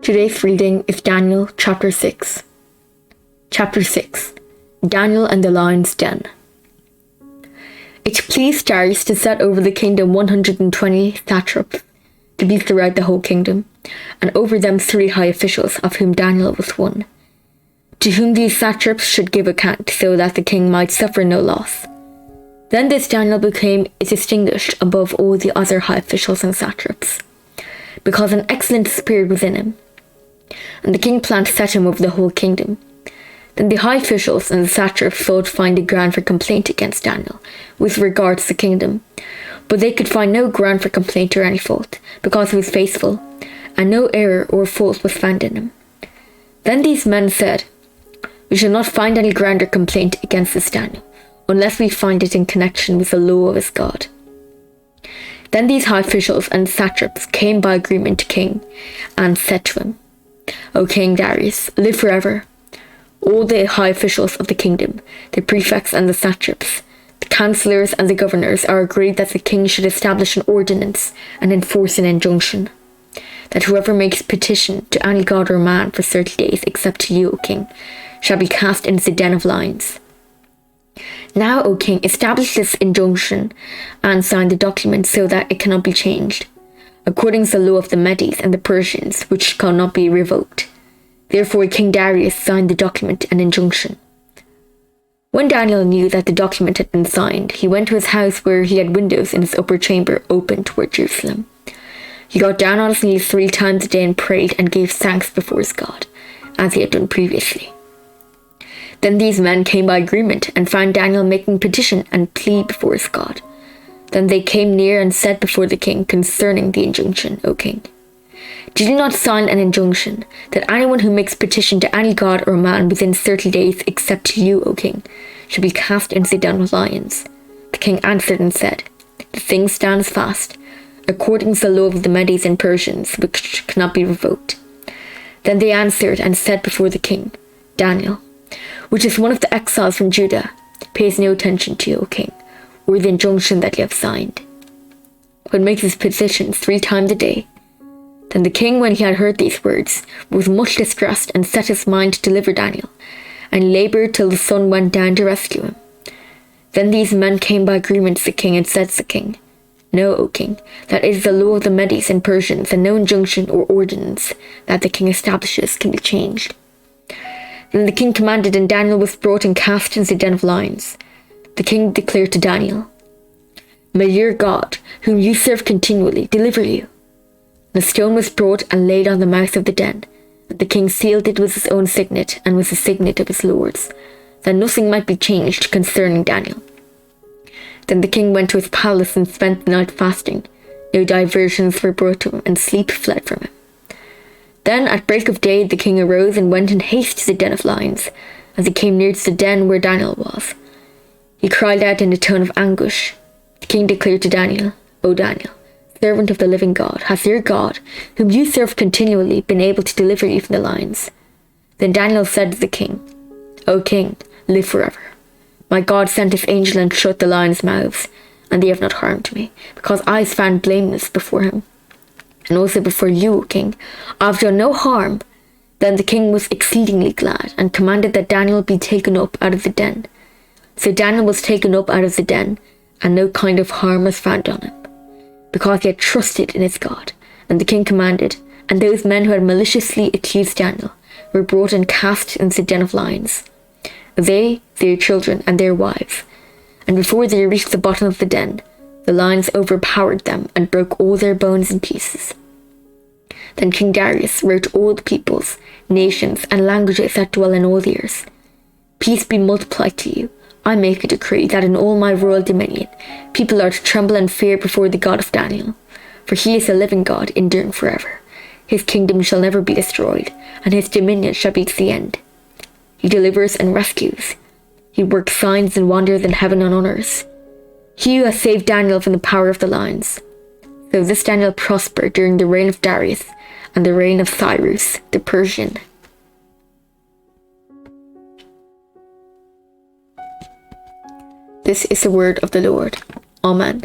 Today's reading is Daniel chapter 6. Chapter 6. Daniel and the Lion's Den. It pleased Darius to set over the kingdom 120 satraps to be throughout the whole kingdom, and over them 3 high officials, of whom Daniel was one, to whom these satraps should give account, so that the king might suffer no loss. Then this Daniel became distinguished above all the other high officials and satraps, because an excellent spirit was in him, and the king planned to set him over the whole kingdom. Then the high officials and the satraps sought to find a ground for complaint against Daniel with regard to the kingdom, but they could find no ground for complaint or any fault, because he was faithful, and no error or fault was found in him. Then these men said, "We shall not find any ground or complaint against this Daniel, unless we find it in connection with the law of his God." Then these high officials and satraps came by agreement to king, and said to him, "O King Darius, live forever. All the high officials of the kingdom, the prefects and the satraps, the councillors and the governors are agreed that the king should establish an ordinance and enforce an injunction, that whoever makes petition to any god or man for 30 days, except to you, O king, shall be cast into the den of lions. Now, O king, establish this injunction and sign the document so that it cannot be changed, according to the law of the Medes and the Persians, which cannot be revoked." Therefore King Darius signed the document and injunction. When Daniel knew that the document had been signed, he went to his house, where he had windows in his upper chamber open toward Jerusalem. He got down on his knees 3 times a day and prayed and gave thanks before his God, as he had done previously. Then these men came by agreement and found Daniel making petition and plea before his God. Then they came near and said before the king concerning the injunction, "O king, did you not sign an injunction that anyone who makes petition to any god or man within 30 days, except to you, O king, should be cast into the den of lions?" The king answered and said, "The thing stands fast, according to the law of the Medes and Persians, which cannot be revoked." Then they answered and said before the king, "Daniel, which is one of the exiles from Judah, pays no attention to you, O king, or the injunction that you have signed, but makes his petitions 3 times a day." Then the king, when he had heard these words, was much distressed, and set his mind to deliver Daniel, and laboured till the sun went down to rescue him. Then these men came by agreement to the king, and said to the king, "Know, O king, that it is the law of the Medes and Persians, and no injunction or ordinance that the king establishes can be changed." Then the king commanded, and Daniel was brought and cast into the den of lions. The king declared to Daniel, "May your God, whom you serve continually, deliver you." The stone was brought and laid on the mouth of the den, and the king sealed it with his own signet and with the signet of his lords, that nothing might be changed concerning Daniel. Then the king went to his palace and spent the night fasting. No diversions were brought to him, and sleep fled from him. Then at break of day the king arose and went in haste to the den of lions. As he came near to the den where Daniel was, he cried out in a tone of anguish. The king declared to Daniel, "O Daniel, servant of the living God, has your God, whom you serve continually, been able to deliver you from the lions?" Then Daniel said to the king, "O king, live forever. My God sent his angel and shut the lions' mouths, and they have not harmed me, because I was found blameless before him. And also before you, O king, I have done no harm." Then the king was exceedingly glad, and commanded that Daniel be taken up out of the den. So Daniel was taken up out of the den, and no kind of harm was found on him, because he had trusted in his God. And the king commanded, and those men who had maliciously accused Daniel were brought and cast into the den of lions, they, their children, and their wives. And before they reached the bottom of the den, the lions overpowered them and broke all their bones in pieces. Then King Darius wrote to all the peoples, nations, and languages that dwell in all the earth, "Peace be multiplied to you. I make a decree that in all my royal dominion people are to tremble and fear before the God of Daniel, for he is a living God, enduring forever. His kingdom shall never be destroyed, and his dominion shall be to the end. He delivers and rescues. He works signs and wonders in heaven and on earth. He who has saved Daniel from the power of the lions." So this Daniel prospered during the reign of Darius and the reign of Cyrus the Persian. This is the word of the Lord. Amen.